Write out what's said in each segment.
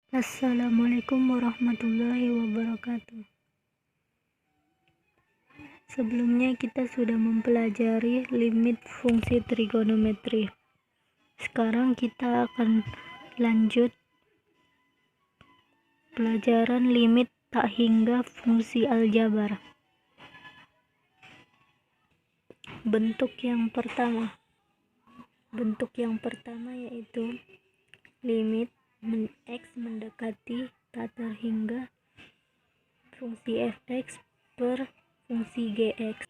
Assalamualaikum warahmatullahi wabarakatuh. Sebelumnya kita sudah mempelajari limit fungsi trigonometri. Sekarang kita akan lanjut pelajaran limit tak hingga fungsi aljabar. Bentuk yang pertama yaitu limit x mendekati tak terhingga fungsi fx per fungsi gx.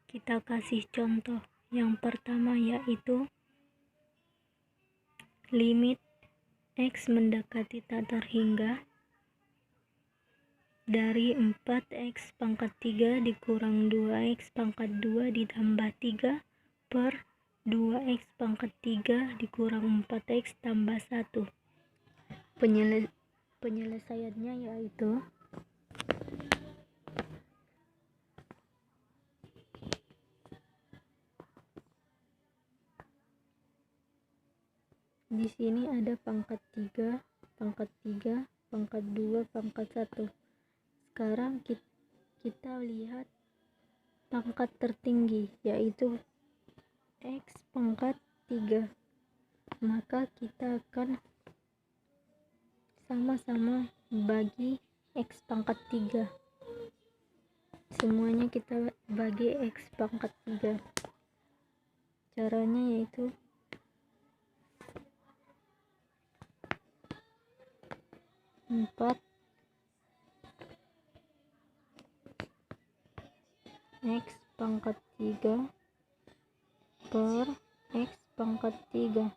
Kita kasih contoh yang pertama yaitu limit x mendekati tak terhingga dari 4x pangkat 3 dikurang 2x pangkat 2 ditambah 3 per 2x pangkat 3 dikurang 4x tambah 1. Penyelesaiannya yaitu di sini ada pangkat 3, pangkat 3, pangkat 2, pangkat 1. Sekarang kita lihat pangkat tertinggi yaitu x pangkat 3. Maka kita akan sama-sama bagi x pangkat 3. Semuanya kita bagi x pangkat 3. Caranya yaitu empat x pangkat 3 per x pangkat 3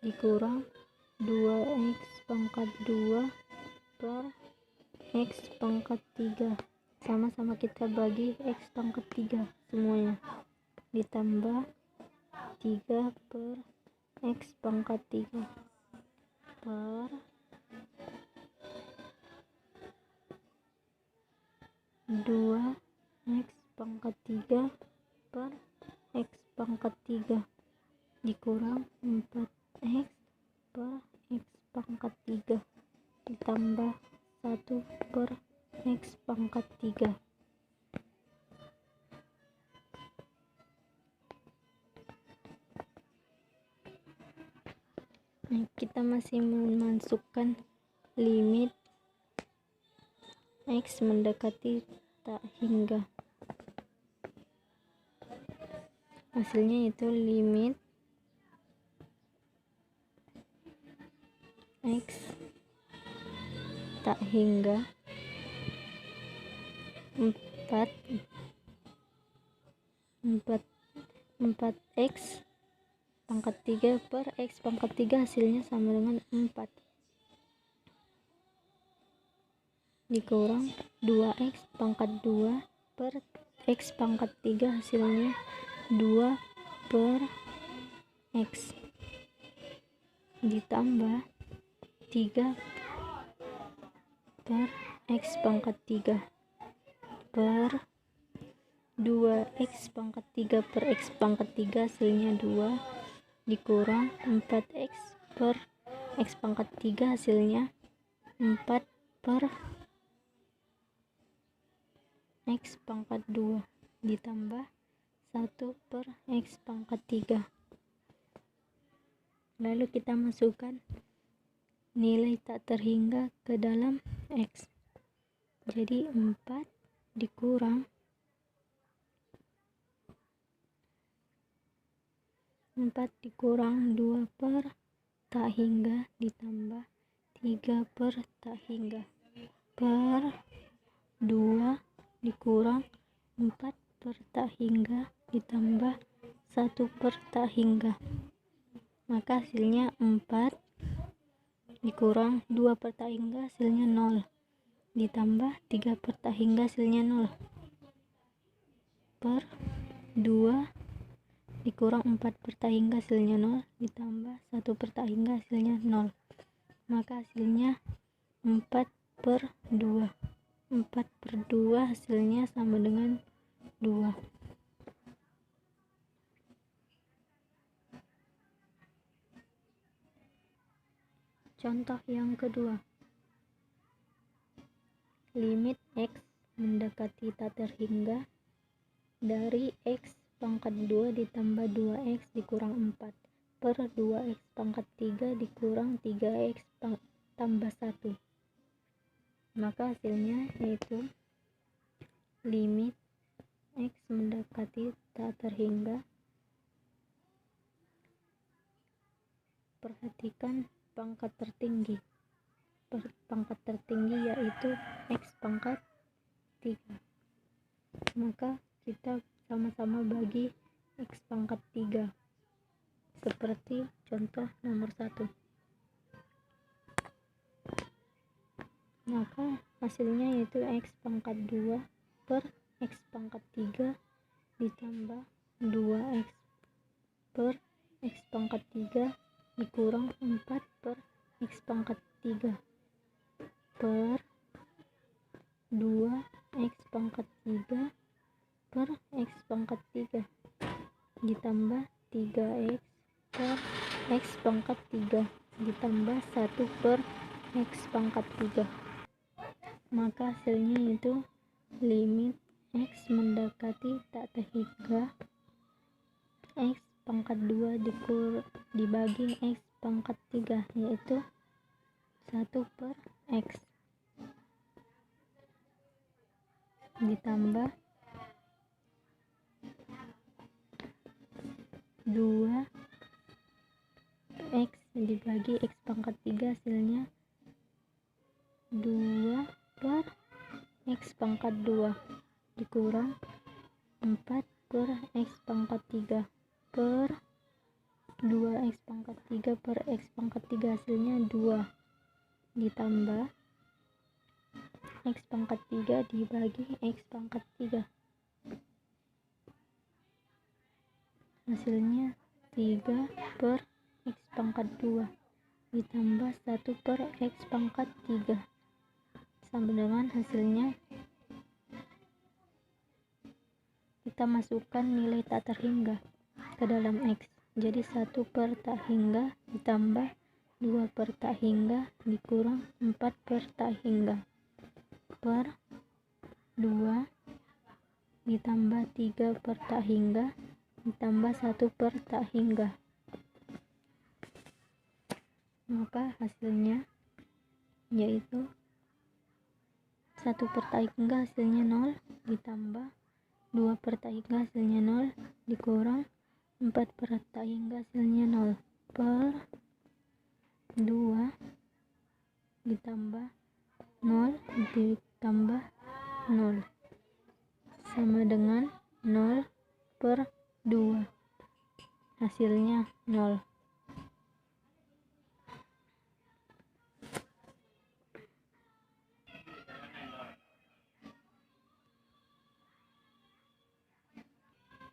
dikurang 2x pangkat 2 per x pangkat 3. Sama-sama kita bagi x pangkat 3 semuanya, ditambah 3 per x pangkat 3 per 2x pangkat 3 per x pangkat 3 dikurang 4x per x pangkat 3 ditambah 1 per x pangkat 3. Kita masih memasukkan limit x mendekati tak hingga. Hasilnya itu limit x tak hingga 4x pangkat 3 per x pangkat 3 hasilnya sama dengan 4 dikurang 2x pangkat 2 per x pangkat 3 hasilnya 2 per x ditambah 3 per x pangkat 3 per 2x pangkat 3 per x pangkat 3 hasilnya 2 dikurang 4x per x pangkat 3 hasilnya 4 per x pangkat 2 ditambah 1 per x pangkat 3. Lalu kita masukkan nilai tak terhingga ke dalam x. Jadi 4 dikurang 2 per tak hingga ditambah 3 per tak hingga per 2 dikurang 4 per tak hingga ditambah 1 per tak hingga. Maka hasilnya 4 dikurang 2 per tak hingga hasilnya 0 ditambah 3 per tak hingga hasilnya 0 per 2 dikurang 4 per tak hingga hasilnya 0 ditambah 1 per tak hingga hasilnya 0. Maka hasilnya 4 per 2. 4 per 2 hasilnya sama dengan 2. Contoh yang kedua, limit X mendekati tak terhingga dari X pangkat 2 ditambah 2X dikurang 4 per 2X pangkat 3 dikurang 3X tambah 1. Maka hasilnya yaitu limit X mendekati tak terhingga. Perhatikan pangkat tertinggi. Pangkat tertinggi yaitu X pangkat 3. Maka kita sama-sama bagi X pangkat 3 seperti contoh nomor 1. Maka hasilnya yaitu X pangkat 2 per X pangkat 3 ditambah 2X per X pangkat 3 dikurang 4 per X pangkat 3 per 2X pangkat 3 per X pangkat 3 ditambah 3X per X pangkat 3 ditambah 1 per X pangkat 3. Maka hasilnya itu limit X mendekati tak terhingga X pangkat 2 dibagi X pangkat 3 yaitu 1 per X ditambah 2X dibagi X pangkat 3 hasilnya 2 per X pangkat 2 dikurang 4 per X pangkat 3 per 2X pangkat 3 per X pangkat 3 hasilnya 2 ditambah X pangkat 3 dibagi X pangkat 3 hasilnya 3 per X pangkat 2 ditambah 1 per X pangkat 3 sama dengan hasilnya kita masukkan nilai tak terhingga ke dalam X. Jadi 1 per tak hingga ditambah 2 per tak hingga dikurang 4 per tak hingga per 2 ditambah 3 per tak hingga ditambah 1 per tak hingga. Maka hasilnya yaitu 1 per tak hingga hasilnya 0 ditambah 2 per tak hingga hasilnya 0 dikurang 4 per tak hingga hasilnya 0 per 2 ditambah 0 ditambah 0 sama dengan 0 per 2 hasilnya 0.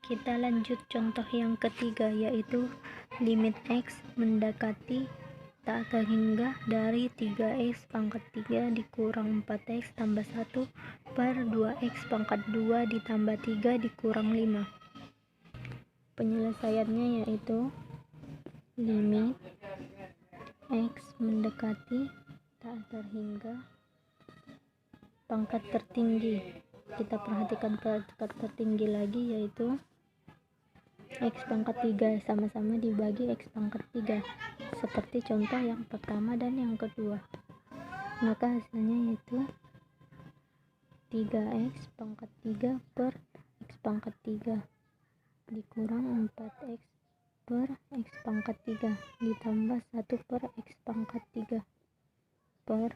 Kita lanjut contoh yang ketiga yaitu limit X mendekati tak terhingga dari 3X pangkat 3 dikurang 4X tambah 1 per 2X pangkat 2 ditambah 3 dikurang 5. Penyelesaiannya yaitu limit X mendekati tak terhingga pangkat tertinggi. Kita perhatikan pangkat tertinggi lagi yaitu X pangkat 3 sama-sama dibagi X pangkat 3 seperti contoh yang pertama dan yang kedua. Maka hasilnya yaitu 3X pangkat 3 per X pangkat 3 dikurang 4X per X pangkat 3 ditambah 1 per X pangkat 3 per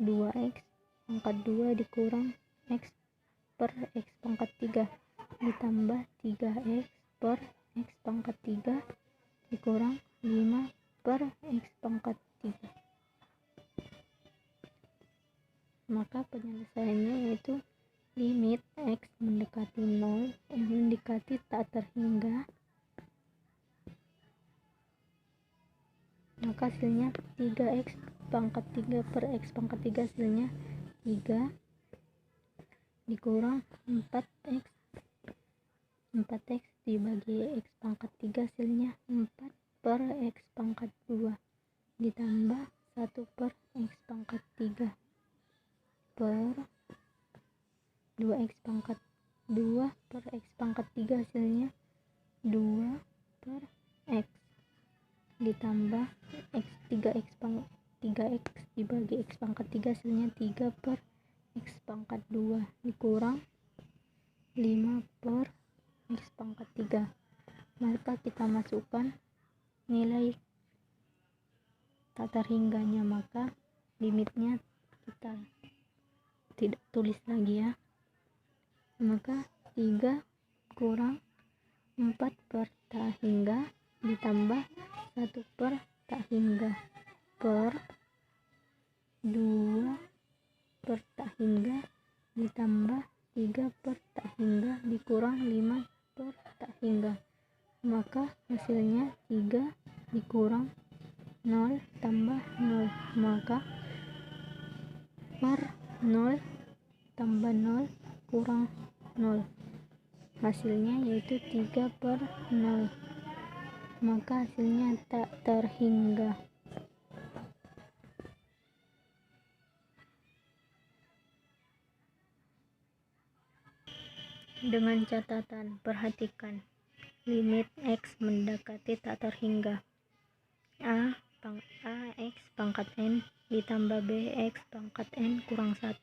2X pangkat 2 dikurang X per X pangkat 3 ditambah 3X per X pangkat 3 dikurang 5 per X pangkat 3. Maka penyelesaiannya yaitu limit X mendekati 0 mendekati tak terhingga, maka hasilnya 3X pangkat 3 per X pangkat 3 hasilnya 3 dikurang 4X dibagi X pangkat 3 hasilnya 4 per X pangkat 2 ditambah 1 per X pangkat 3 per 2X pangkat 2 per X pangkat 3 hasilnya 2 per X ditambah X 3X pangkat 3X dibagi X pangkat 3 hasilnya 3 per X pangkat 2 dikurang 5 per X pangkat 3. Maka kita masukkan nilai tak terhingganya, maka limitnya kita tidak tulis lagi ya. Maka 3 kurang 4 per tak hingga ditambah 1 per tak hingga per 2 per tak hingga ditambah 3 per tak hingga dikurang 5 per tak hingga. Maka hasilnya 3 dikurang 0 tambah 0, maka per 0 tambah 0 kurang 0, hasilnya yaitu 3 per 0, maka hasilnya tak terhingga. Dengan catatan, perhatikan limit X mendekati tak terhingga. X pangkat N ditambah X pangkat N kurang 1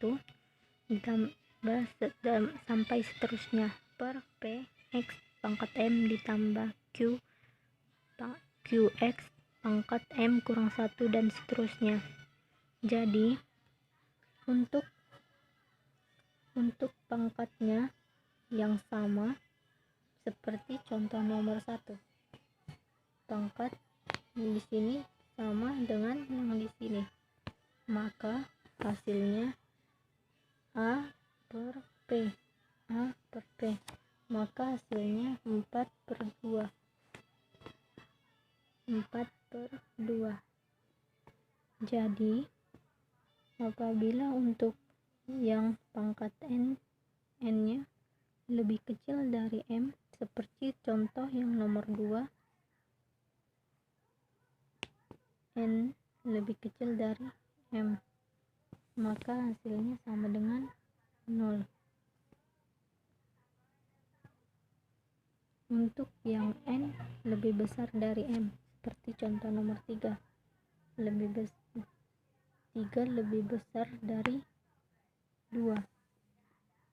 ditambah sampai seterusnya per P X pangkat M ditambah QX pangkat M kurang 1 dan seterusnya. Jadi untuk pangkatnya yang sama seperti contoh nomor 1, pangkat di sini sama dengan yang di sini, maka hasilnya A per P, maka hasilnya 4 per 2. Jadi apabila untuk yang pangkat N nya lebih kecil dari M, seperti contoh yang nomor 2, N lebih kecil dari M, maka hasilnya sama dengan 0. Untuk yang N lebih besar dari M, seperti contoh nomor 3, 3 lebih besar dari 2,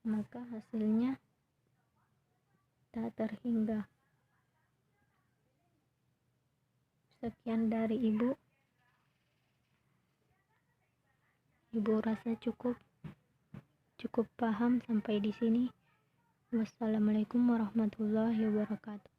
maka hasilnya tak terhingga. Sekian dari Ibu rasa cukup paham sampai di sini. Wassalamualaikum warahmatullahi wabarakatuh.